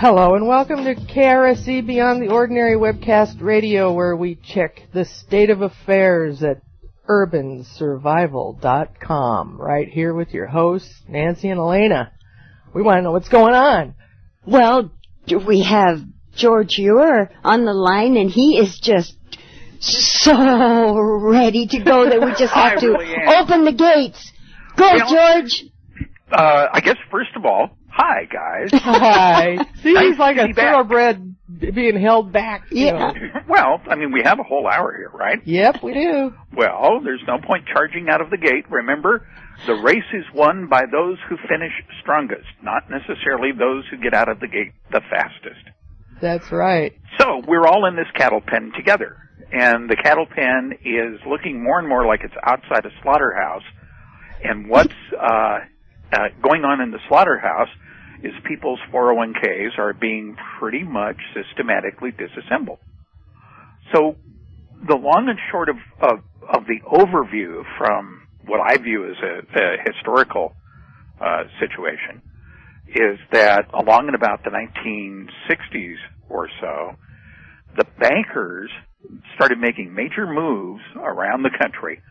Hello and welcome to KRSE Beyond the Ordinary Webcast Radio, where we check the state of affairs at urbansurvival.com. Right here with your hosts, Nancy and Elena. We want to know what's going on. Well, we have George Ewer on the line, and he is just so ready to go that we just have to open the gates. Go, George. I guess, first of all, hi, guys. Hi. See, he's like a thoroughbred being held back. Yeah. Well, I mean, we have a whole hour here, right? Yep, we do. Well, there's no point charging out of the gate. Remember, the race is won by those who finish strongest, not necessarily those who get out of the gate the fastest. That's right. So, we're all in this cattle pen together, and the cattle pen is looking more and more like it's outside a slaughterhouse, and what's going on in the slaughterhouse is people's 401ks are being pretty much systematically disassembled. So the long and short of the overview from what I view as a historical situation is that along in about the 1960s or so, the bankers started making major moves around the country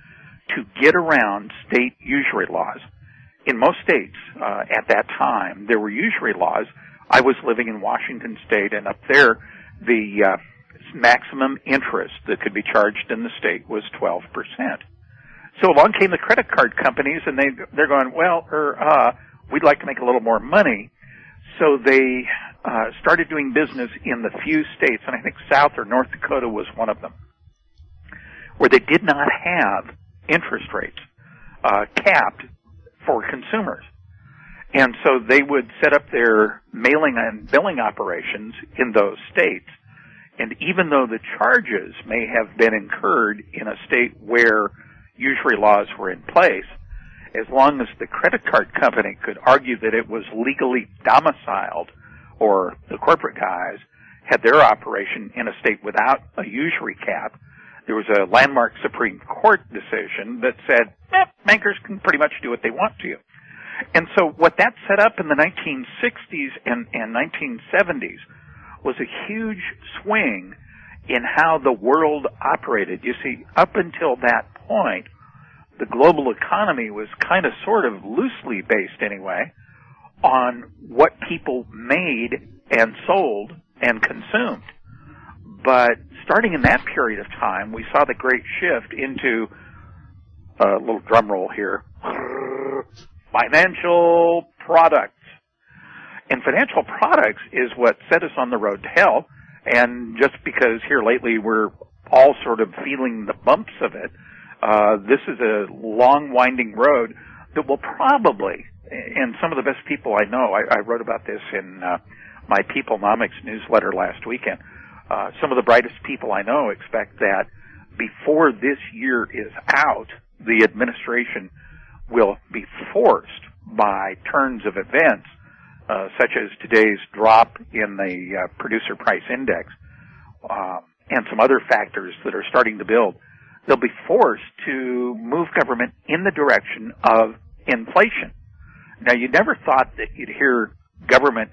to get around state usury laws. In most states, at that time, there were usury laws. I was living in Washington State, and up there, the maximum interest that could be charged in the state was 12%. So along came the credit card companies, and they're going, well, we'd like to make a little more money. So they started doing business in the few states, and I think South or North Dakota was one of them, where they did not have interest rates capped for consumers. And so they would set up their mailing and billing operations in those states. And even though the charges may have been incurred in a state where usury laws were in place, as long as the credit card company could argue that it was legally domiciled, or the corporate guys had their operation in a state without a usury cap, there was a landmark Supreme Court decision that said, bankers can pretty much do what they want to you. And so what that set up in the 1960s and 1970s was a huge swing in how the world operated. You see, up until that point, the global economy was kind of sort of loosely based anyway on what people made and sold and consumed. But starting in that period of time, we saw the great shift into, a little drum roll here, financial products. And financial products is what set us on the road to hell. And just because here lately we're all sort of feeling the bumps of it, this is a long, winding road that will probably, and some of the best people I know, I wrote about this in my Peoplenomics newsletter last weekend, some of the brightest people I know expect that before this year is out, the administration will be forced by turns of events, such as today's drop in the producer price index, and some other factors that are starting to build. They'll be forced to move government in the direction of inflation. Now, you never thought that you'd hear government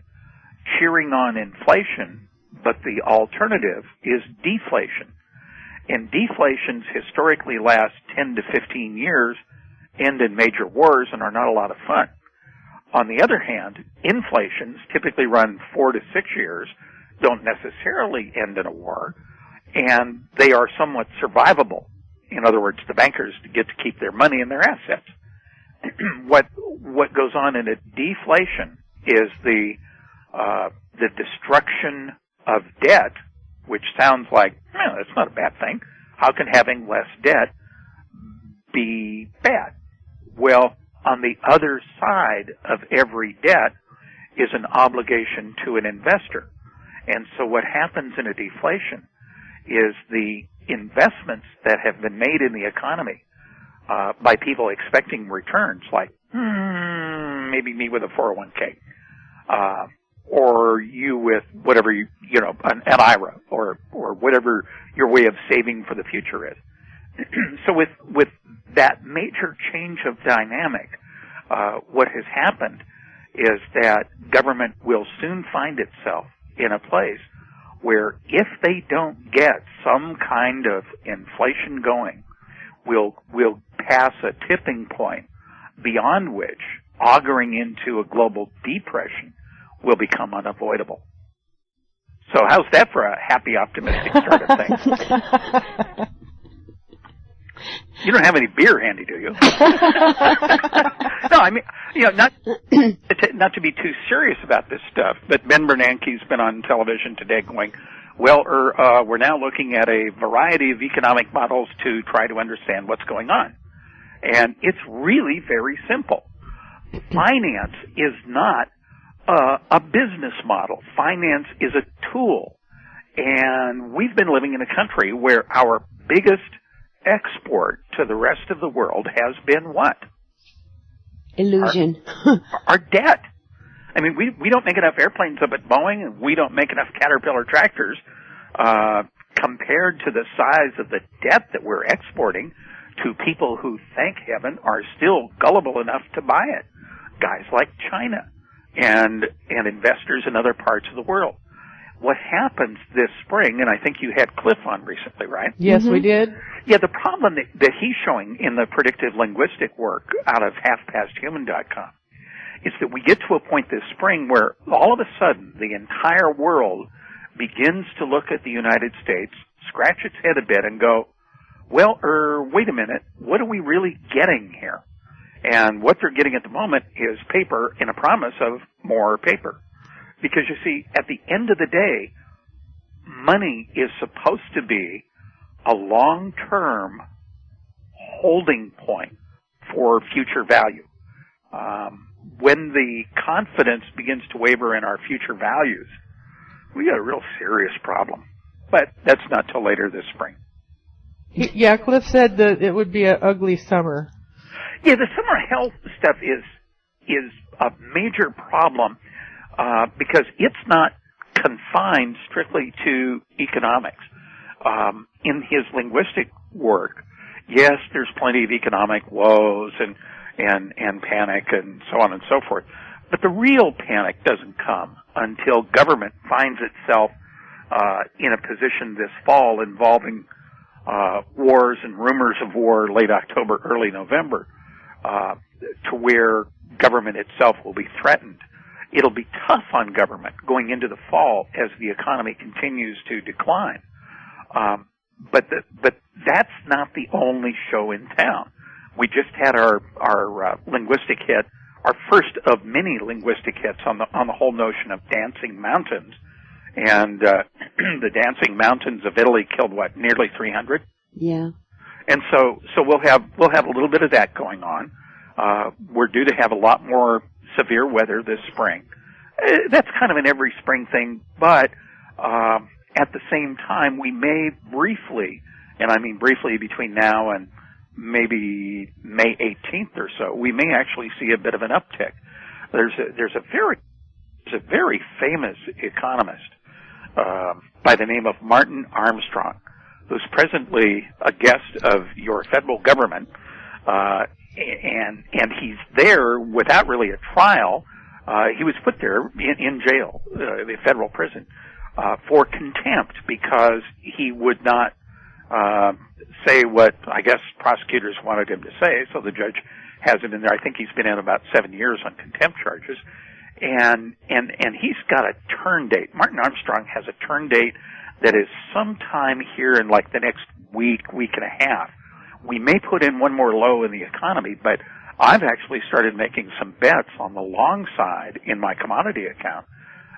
cheering on inflation, but the alternative is deflation. And deflations historically last 10 to 15 years, end in major wars, and are not a lot of fun. On the other hand, inflations typically run 4 to 6 years, don't necessarily end in a war, and they are somewhat survivable. In other words, the bankers get to keep their money and their assets. What goes on in a deflation is the destruction of debt, which sounds like, that's not a bad thing. How can having less debt be bad? Well, on the other side of every debt is an obligation to an investor. And so what happens in a deflation is the investments that have been made in the economy by people expecting returns, like maybe me with a 401k, or you with whatever an IRA, or whatever your way of saving for the future is. So with that major change of dynamic, what has happened is that government will soon find itself in a place where if they don't get some kind of inflation going, we'll pass a tipping point beyond which auguring into a global depression will become unavoidable. So how's that for a happy, optimistic start of things? You don't have any beer handy, do you? No, I mean, not to be too serious about this stuff, but Ben Bernanke's been on television today going, well, we're now looking at a variety of economic models to try to understand what's going on. And it's really very simple. Finance is not a business model. Finance is a tool. And we've been living in a country where our biggest export to the rest of the world has been what? Illusion. Our debt. I mean, we don't make enough airplanes up at Boeing, and we don't make enough Caterpillar tractors compared to the size of the debt that we're exporting to people who, thank heaven, are still gullible enough to buy it. Guys like China and investors in other parts of the world. What happens this spring, and I think you had Cliff on recently, right? Yes, we did. Yeah, the problem that he's showing in the predictive linguistic work out of halfpasthuman.com is that we get to a point this spring where all of a sudden the entire world begins to look at the United States, scratch its head a bit and go, well, wait a minute, what are we really getting here? And what they're getting at the moment is paper and a promise of more paper. Because you see, at the end of the day, money is supposed to be a long-term holding point for future value. When the confidence begins to waver in our future values, we got a real serious problem. But that's not till later this spring. Yeah, Cliff said that it would be an ugly summer. Yeah, the summer health stuff is a major problem because it's not confined strictly to economics. In his linguistic work, yes, there's plenty of economic woes and panic and so on and so forth. But the real panic doesn't come until government finds itself in a position this fall involving wars and rumors of war late October, early November, to where government itself will be threatened. It'll be tough on government going into the fall as the economy continues to decline. But that's not the only show in town. We just had our linguistic hit, our first of many linguistic hits on the whole notion of dancing mountains, and the dancing mountains of Italy killed what, nearly 300? Yeah. And so we'll have a little bit of that going on. We're due to have a lot more severe weather this spring. That's kind of an every spring thing, but at the same time, we may briefly, and I mean briefly between now and maybe May 18th or so, we may actually see a bit of an uptick. There's a very famous economist by the name of Martin Armstrong, who's presently a guest of your federal government, and he's there without really a trial. He was put there in jail, the federal prison, for contempt because he would not say what I guess prosecutors wanted him to say, so the judge has it in there. I think he's been in about 7 years on contempt charges. And he's got a turn date. Martin Armstrong has a turn date that is sometime here in like the next week and a half. We may put in one more low in the economy, but I've actually started making some bets on the long side in my commodity account.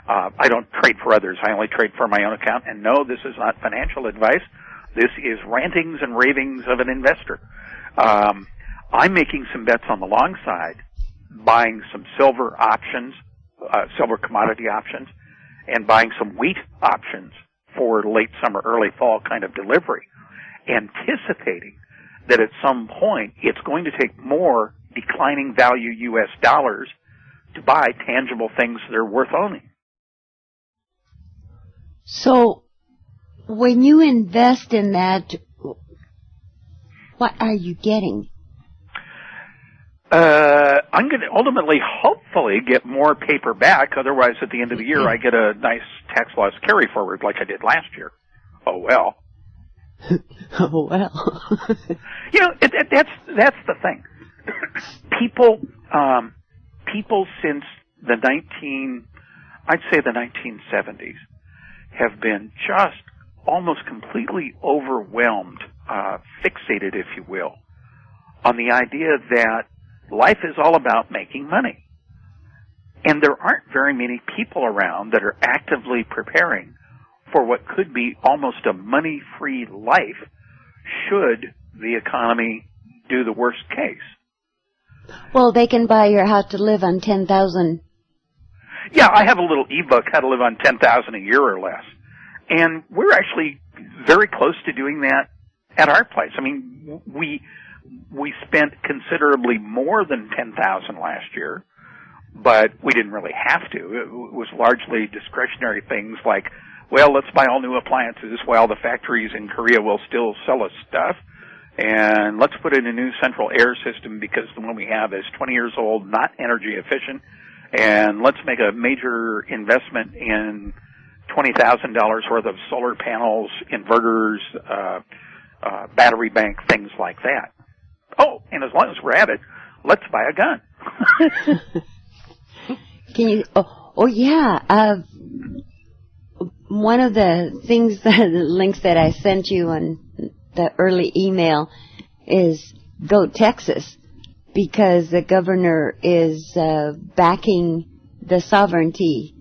I don't trade for others. I only trade for my own account. And no, this is not financial advice. This is rantings and ravings of an investor. I'm making some bets on the long side, buying some silver options, silver commodity options, and buying some wheat options for late summer, early fall kind of delivery, anticipating that at some point it's going to take more declining value U.S. dollars to buy tangible things that are worth owning. So, when you invest in that, what are you getting? I'm going to ultimately, hopefully, get more paper back. Otherwise, at the end of the year, I get a nice tax loss carry forward like I did last year. Oh well. Oh well. That's the thing. People since the 1970s have been just almost completely overwhelmed, fixated, if you will, on the idea that life is all about making money. And there aren't very many people around that are actively preparing for what could be almost a money-free life should the economy do the worst case. Well, they can buy your How to Live on 10,000. Yeah, I have a little ebook, How to Live on 10,000 a year or less. And we're actually very close to doing that at our place. I mean, we spent considerably more than 10,000 last year, but we didn't really have to. It was largely discretionary things like, well, let's buy all new appliances while the factories in Korea will still sell us stuff. And let's put in a new central air system because the one we have is 20 years old, not energy efficient. And let's make a major investment in $20,000 worth of solar panels, inverters, battery bank, things like that. Oh, and as long as we're at it, let's buy a gun. Can you? Oh yeah. One of the things, the links that I sent you on the early email is Go Texas, because the governor is backing the sovereignty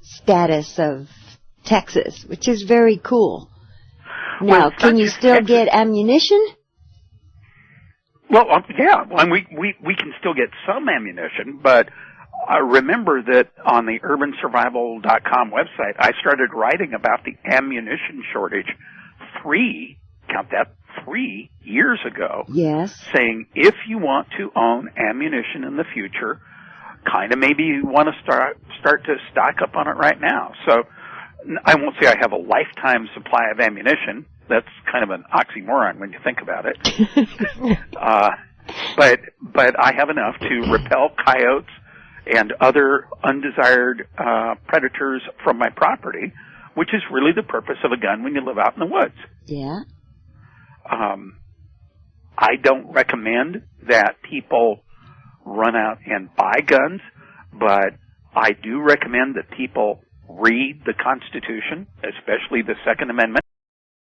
status of Texas, which is very cool. Now, can you still get ammunition? Well, yeah, and we can still get some ammunition, but remember that on the urbansurvival.com website, I started writing about the ammunition shortage 3 years ago. Yes. Saying if you want to own ammunition in the future, kind of maybe you want to start to stock up on it right now. So I won't say I have a lifetime supply of ammunition. That's kind of an oxymoron when you think about it. But I have enough to repel coyotes and other undesired predators from my property, which is really the purpose of a gun when you live out in the woods. Yeah. I don't recommend that people run out and buy guns, but I do recommend that people read the Constitution, especially the Second Amendment.